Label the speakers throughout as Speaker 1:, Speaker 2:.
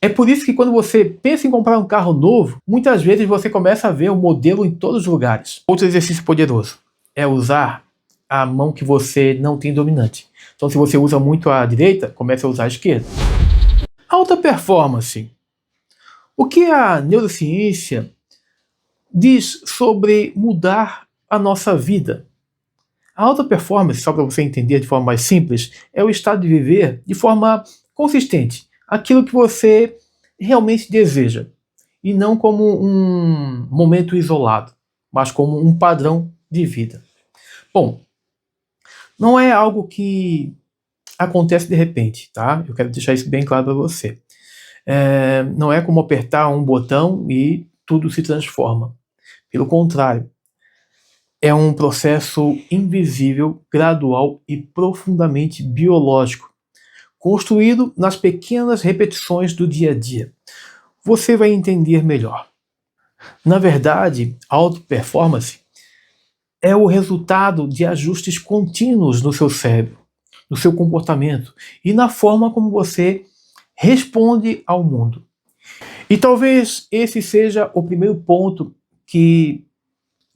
Speaker 1: É por isso que quando você pensa em comprar um carro novo, muitas vezes você começa a ver o modelo em todos os lugares. Outro exercício poderoso é usar a mão que você não tem dominante. Então, se você usa muito a direita, comece a usar a esquerda. Alta performance. O que a neurociência diz sobre mudar a nossa vida? A alta performance, só para você entender de forma mais simples, é o estado de viver de forma consistente, aquilo que você realmente deseja, e não como um momento isolado, mas como um padrão de vida. Bom, não é algo que acontece de repente, tá? Eu quero deixar isso bem claro para você. Não é como apertar um botão e tudo se transforma. Pelo contrário, é um processo invisível, gradual e profundamente biológico, construído nas pequenas repetições do dia a dia. Você vai entender melhor. Na verdade, a alta performance é o resultado de ajustes contínuos no seu cérebro, no seu comportamento e na forma como você responde ao mundo. E talvez esse seja o primeiro ponto que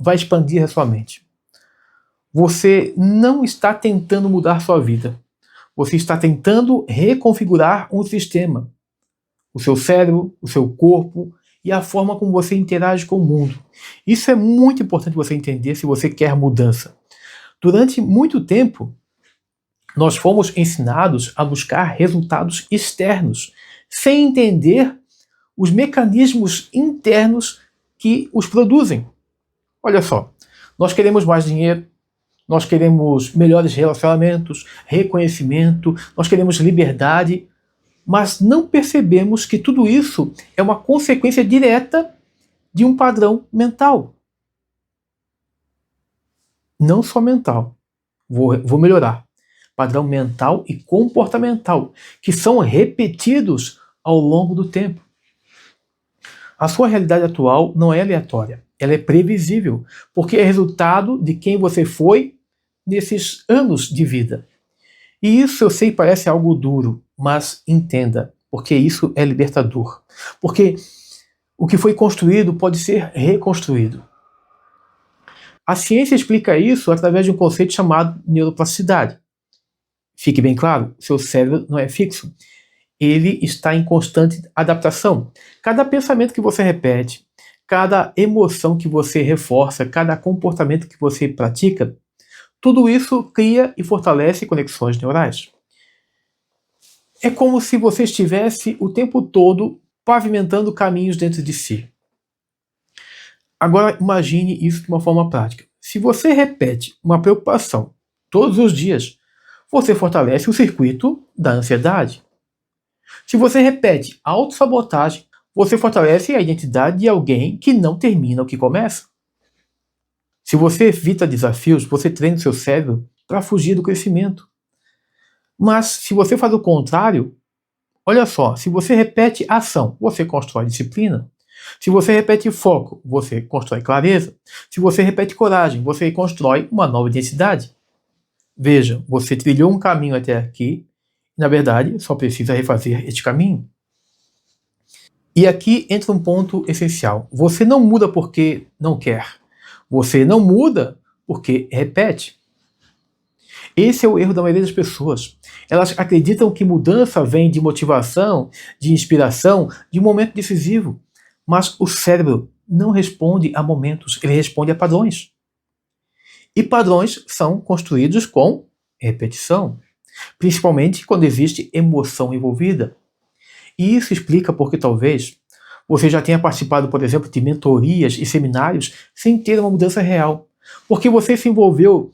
Speaker 1: vai expandir a sua mente. Você não está tentando mudar sua vida. Você está tentando reconfigurar um sistema. O seu cérebro, o seu corpo e a forma como você interage com o mundo. Isso é muito importante você entender se você quer mudança. Durante muito tempo, nós fomos ensinados a buscar resultados externos, sem entender os mecanismos internos que os produzem. Olha só, nós queremos mais dinheiro, nós queremos melhores relacionamentos, reconhecimento, nós queremos liberdade, mas não percebemos que tudo isso é uma consequência direta de um padrão mental. Não só mental, vou melhorar. Padrão mental e comportamental, que são repetidos ao longo do tempo. A sua realidade atual não é aleatória, ela é previsível, porque é resultado de quem você foi nesses anos de vida. E isso eu sei parece algo duro, mas entenda, porque isso é libertador. Porque o que foi construído pode ser reconstruído. A ciência explica isso através de um conceito chamado neuroplasticidade. Fique bem claro, seu cérebro não é fixo. Ele está em constante adaptação. Cada pensamento que você repete, cada emoção que você reforça, cada comportamento que você pratica, tudo isso cria e fortalece conexões neurais. É como se você estivesse o tempo todo pavimentando caminhos dentro de si. Agora imagine isso de uma forma prática. Se você repete uma preocupação todos os dias, você fortalece o circuito da ansiedade. Se você repete a autossabotagem, você fortalece a identidade de alguém que não termina o que começa. Se você evita desafios, você treina o seu cérebro para fugir do crescimento. Mas se você faz o contrário, olha só, se você repete ação, você constrói disciplina. Se você repete foco, você constrói clareza. Se você repete coragem, você constrói uma nova identidade. Veja, você trilhou um caminho até aqui, e, na verdade, só precisa refazer este caminho. E aqui entra um ponto essencial. Você não muda porque não quer. Você não muda porque repete. Esse é o erro da maioria das pessoas. Elas acreditam que mudança vem de motivação, de inspiração, de um momento decisivo. Mas o cérebro não responde a momentos, ele responde a padrões. E padrões são construídos com repetição, principalmente quando existe emoção envolvida. E isso explica porque talvez você já tenha participado, por exemplo, de mentorias e seminários sem ter uma mudança real. Porque você se envolveu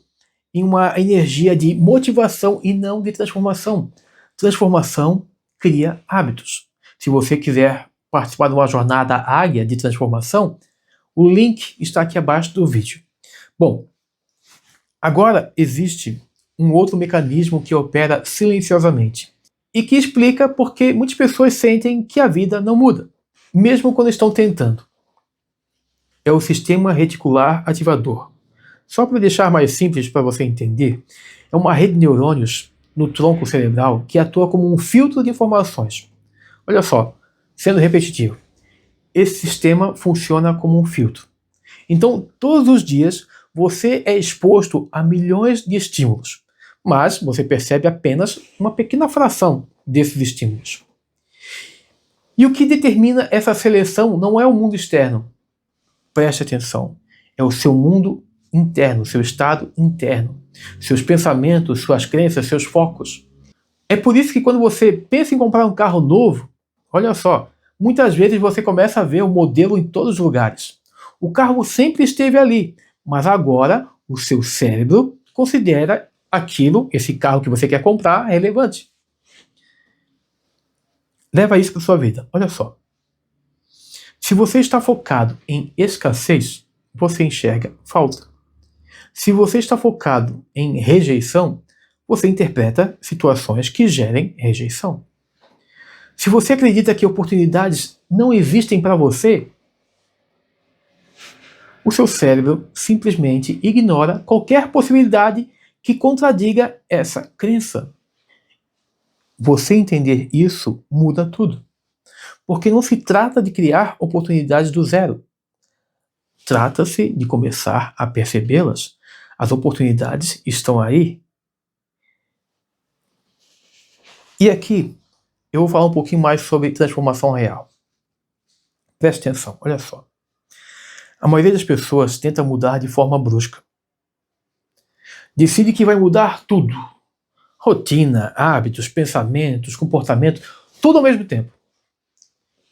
Speaker 1: em uma energia de motivação e não de transformação. Transformação cria hábitos. Se você quiser participar de uma jornada águia de transformação, o link está aqui abaixo do vídeo. Bom, agora existe um outro mecanismo que opera silenciosamente e que explica por que muitas pessoas sentem que a vida não muda, mesmo quando estão tentando. É o sistema reticular ativador. Só para deixar mais simples para você entender, é uma rede de neurônios no tronco cerebral que atua como um filtro de informações. Olha só, sendo repetitivo. Esse sistema funciona como um filtro. Então, todos os dias, você é exposto a milhões de estímulos, mas você percebe apenas uma pequena fração desses estímulos. E o que determina essa seleção não é o mundo externo. Preste atenção. É o seu mundo interno, seu estado interno, seus pensamentos, suas crenças, seus focos. É por isso que quando você pensa em comprar um carro novo, olha só, muitas vezes você começa a ver o modelo em todos os lugares. O carro sempre esteve ali, mas agora o seu cérebro considera esse carro que você quer comprar, relevante. Leva isso para sua vida. Olha só. Se você está focado em escassez, você enxerga falta. Se você está focado em rejeição, você interpreta situações que gerem rejeição. Se você acredita que oportunidades não existem para você, o seu cérebro simplesmente ignora qualquer possibilidade que contradiga essa crença. Você entender isso muda tudo. Porque não se trata de criar oportunidades do zero. Trata-se de começar a percebê-las. As oportunidades estão aí. E aqui eu vou falar um pouquinho mais sobre transformação real. Preste atenção, olha só. A maioria das pessoas tenta mudar de forma brusca. Decide que vai mudar tudo. Rotina, hábitos, pensamentos, comportamento, tudo ao mesmo tempo.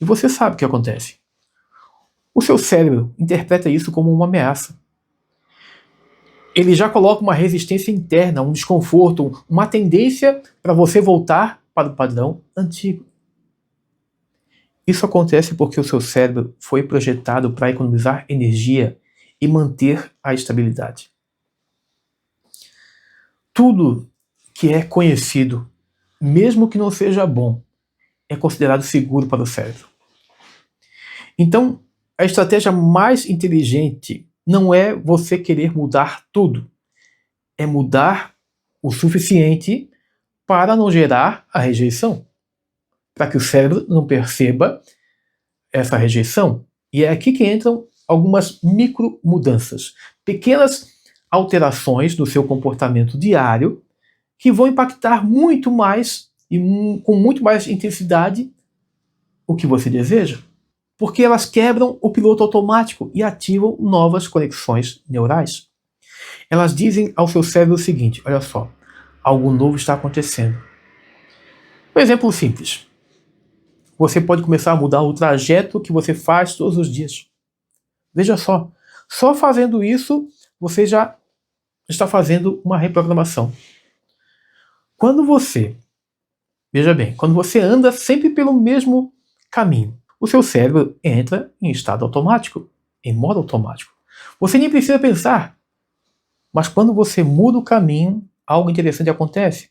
Speaker 1: E você sabe o que acontece. O seu cérebro interpreta isso como uma ameaça. Ele já coloca uma resistência interna, um desconforto, uma tendência para você voltar para o padrão antigo. Isso acontece porque o seu cérebro foi projetado para economizar energia e manter a estabilidade. Tudo que é conhecido, mesmo que não seja bom, é considerado seguro para o cérebro. Então, a estratégia mais inteligente não é você querer mudar tudo. É mudar o suficiente para não gerar a rejeição. Para que o cérebro não perceba essa rejeição. E é aqui que entram algumas micro mudanças. Pequenas alterações no seu comportamento diário que vão impactar muito mais e com muito mais intensidade o que você deseja. Porque elas quebram o piloto automático e ativam novas conexões neurais. Elas dizem ao seu cérebro o seguinte, olha só, algo novo está acontecendo. Um exemplo simples. Você pode começar a mudar o trajeto que você faz todos os dias. Veja só fazendo isso, você já está fazendo uma reprogramação. Veja bem, quando você anda sempre pelo mesmo caminho, o seu cérebro entra em estado automático, em modo automático. Você nem precisa pensar. Mas quando você muda o caminho, algo interessante acontece.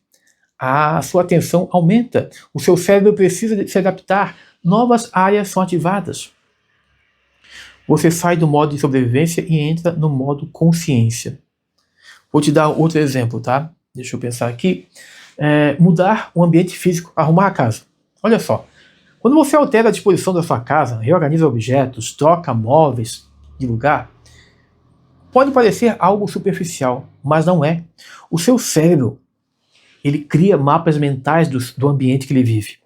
Speaker 1: A sua atenção aumenta. O seu cérebro precisa se adaptar. Novas áreas são ativadas. Você sai do modo de sobrevivência e entra no modo consciência. Vou te dar outro exemplo, tá? Deixa eu pensar aqui. Mudar o ambiente físico, arrumar a casa. Olha só. Quando você altera a disposição da sua casa, reorganiza objetos, troca móveis de lugar, pode parecer algo superficial, mas não é. O seu cérebro, ele cria mapas mentais do ambiente que ele vive.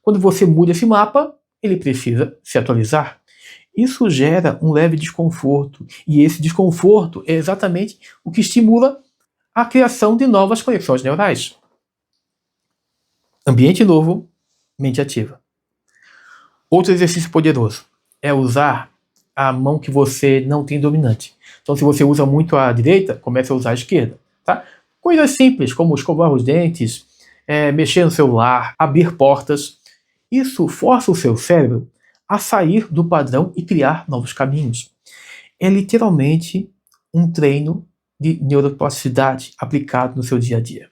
Speaker 1: Quando você muda esse mapa, ele precisa se atualizar. Isso gera um leve desconforto, e esse desconforto é exatamente o que estimula a criação de novas conexões neurais. Ambiente novo, mente ativa. Outro exercício poderoso é usar a mão que você não tem dominante. Então, se você usa muito a direita, comece a usar a esquerda. Tá? Coisas simples, como escovar os dentes, mexer no celular, abrir portas. Isso força o seu cérebro a sair do padrão e criar novos caminhos. É literalmente um treino de neuroplasticidade aplicado no seu dia a dia.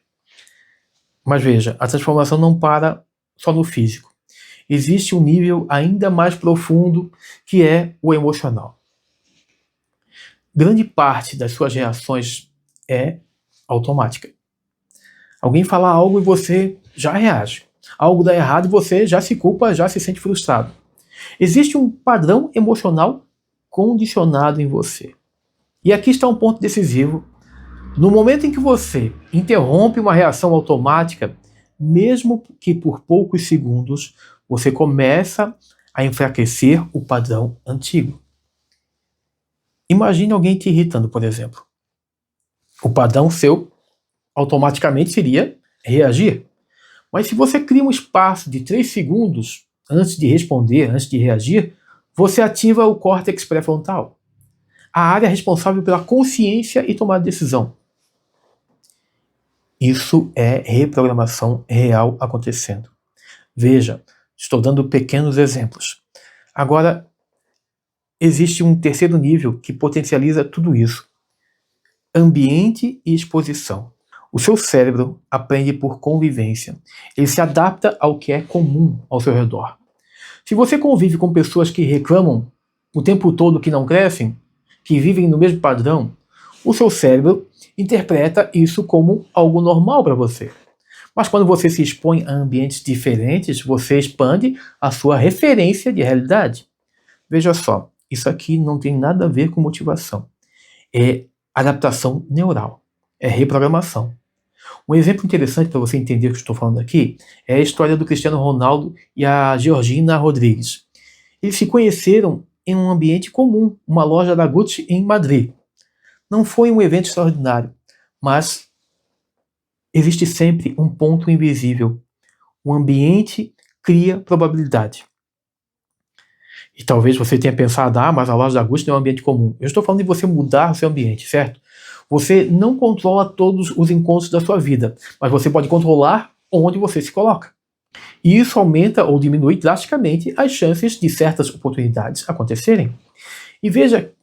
Speaker 1: Mas veja, a transformação não para só no físico. Existe um nível ainda mais profundo que é o emocional. Grande parte das suas reações é automática. Alguém fala algo e você já reage. Algo dá errado e você já se culpa, já se sente frustrado. Existe um padrão emocional condicionado em você. E aqui está um ponto decisivo. No momento em que você interrompe uma reação automática, mesmo que por poucos segundos, você começa a enfraquecer o padrão antigo. Imagine alguém te irritando, por exemplo. O padrão seu automaticamente seria reagir. Mas se você cria um espaço de 3 segundos antes de responder, antes de reagir, você ativa o córtex pré-frontal, a área responsável pela consciência e tomada de decisão. Isso é reprogramação real acontecendo. Veja, estou dando pequenos exemplos. Agora, existe um terceiro nível que potencializa tudo isso. Ambiente e exposição. O seu cérebro aprende por convivência. Ele se adapta ao que é comum ao seu redor. Se você convive com pessoas que reclamam o tempo todo que não crescem, que vivem no mesmo padrão, o seu cérebro interpreta isso como algo normal para você. Mas quando você se expõe a ambientes diferentes, você expande a sua referência de realidade. Veja só, isso aqui não tem nada a ver com motivação. É adaptação neural. É reprogramação. Um exemplo interessante para você entender o que eu estou falando aqui é a história do Cristiano Ronaldo e a Georgina Rodrigues. Eles se conheceram em um ambiente comum, uma loja da Gucci em Madrid. Não foi um evento extraordinário, mas existe sempre um ponto invisível. O ambiente cria probabilidade. E talvez você tenha pensado, mas a loja da Gucci não é um ambiente comum. Eu estou falando de você mudar o seu ambiente, certo? Você não controla todos os encontros da sua vida, mas você pode controlar onde você se coloca. E isso aumenta ou diminui drasticamente as chances de certas oportunidades acontecerem. E veja,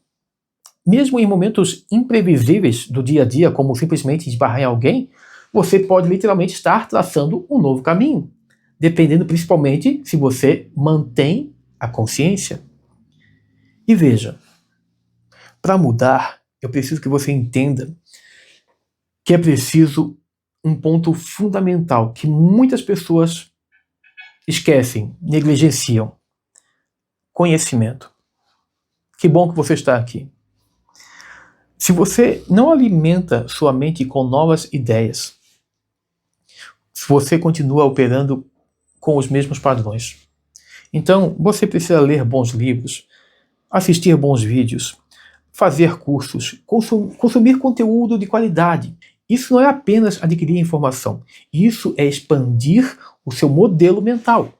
Speaker 1: mesmo em momentos imprevisíveis do dia a dia, como simplesmente esbarrar em alguém, você pode literalmente estar traçando um novo caminho, dependendo principalmente se você mantém a consciência. E veja, para mudar, eu preciso que você entenda que é preciso um ponto fundamental que muitas pessoas esquecem, negligenciam: conhecimento. Que bom que você está aqui. Se você não alimenta sua mente com novas ideias, se você continua operando com os mesmos padrões, então você precisa ler bons livros, assistir bons vídeos, fazer cursos, consumir conteúdo de qualidade. Isso não é apenas adquirir informação, isso é expandir o seu modelo mental.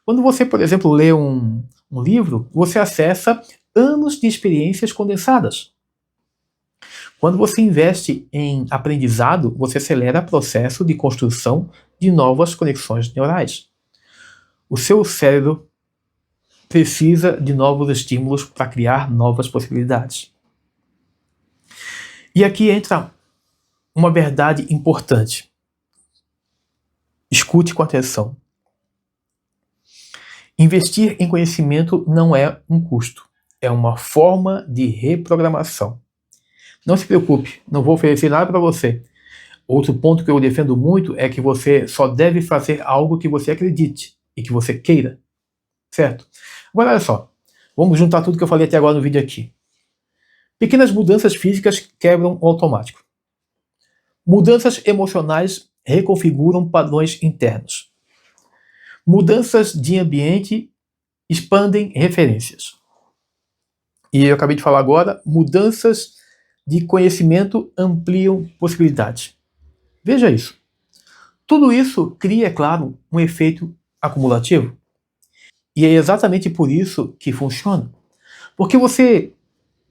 Speaker 1: Quando você, por exemplo, lê um livro, você acessa anos de experiências condensadas. Quando você investe em aprendizado, você acelera o processo de construção de novas conexões neurais. O seu cérebro precisa de novos estímulos para criar novas possibilidades. E aqui entra uma verdade importante. Escute com atenção. Investir em conhecimento não é um custo, é uma forma de reprogramação. Não se preocupe, não vou oferecer nada para você. Outro ponto que eu defendo muito é que você só deve fazer algo que você acredite e que você queira. Certo? Agora olha só, vamos juntar tudo que eu falei até agora no vídeo aqui. Pequenas mudanças físicas quebram o automático. Mudanças emocionais reconfiguram padrões internos. Mudanças de ambiente expandem referências. E eu acabei de falar agora, mudanças de conhecimento ampliam possibilidades. Veja isso. Tudo isso cria, é claro, um efeito acumulativo. E é exatamente por isso que funciona. Porque você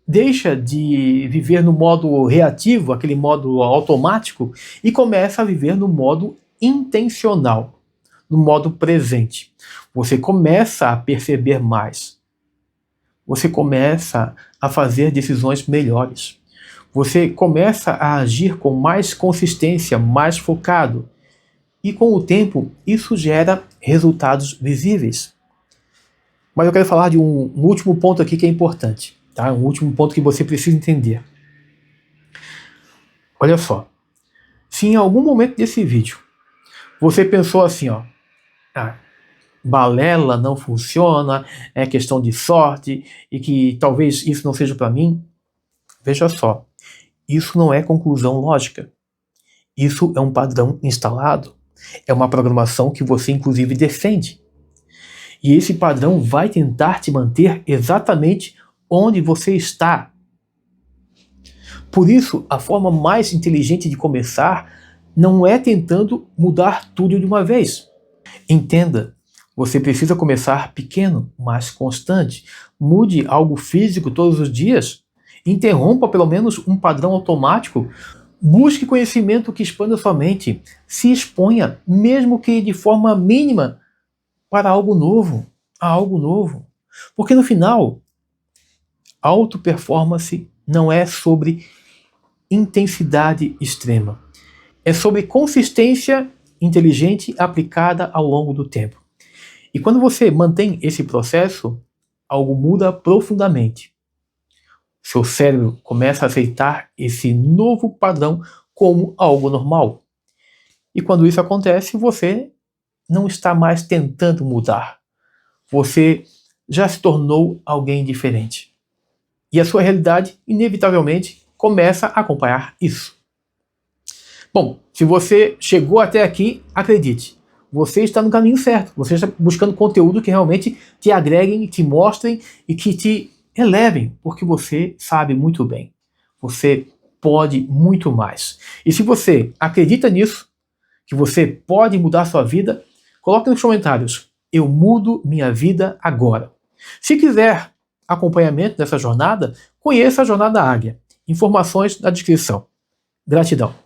Speaker 1: deixa de viver no modo reativo, aquele modo automático, e começa a viver no modo intencional, no modo presente. Você começa a perceber mais. Você começa a fazer decisões melhores. Você começa a agir com mais consistência, mais focado. E com o tempo, isso gera resultados visíveis. Mas eu quero falar de um último ponto aqui que é importante. Tá? Um último ponto que você precisa entender. Olha só. Se em algum momento desse vídeo você pensou assim, balela, não funciona, é questão de sorte e que talvez isso não seja para mim. Veja só, isso não é conclusão lógica. Isso é um padrão instalado. É uma programação que você inclusive defende. E esse padrão vai tentar te manter exatamente onde você está. Por isso, a forma mais inteligente de começar não é tentando mudar tudo de uma vez. Entenda, você precisa começar pequeno, mas constante. Mude algo físico todos os dias. Interrompa pelo menos um padrão automático. Busque conhecimento que expanda sua mente. Se exponha, mesmo que de forma mínima, para algo novo. A algo novo. Porque no final, auto performance não é sobre intensidade extrema. É sobre consistência inteligente aplicada ao longo do tempo. E quando você mantém esse processo, algo muda profundamente. Seu cérebro começa a aceitar esse novo padrão como algo normal. E quando isso acontece, você não está mais tentando mudar. Você já se tornou alguém diferente. E a sua realidade, inevitavelmente, começa a acompanhar isso. Bom, se você chegou até aqui, acredite, você está no caminho certo. Você está buscando conteúdo que realmente te agreguem, te mostrem e que te elevem, porque você sabe muito bem. Você pode muito mais. E se você acredita nisso, que você pode mudar a sua vida, coloque nos comentários: eu mudo minha vida agora. Se quiser acompanhamento dessa jornada, conheça a Jornada Águia. Informações na descrição. Gratidão.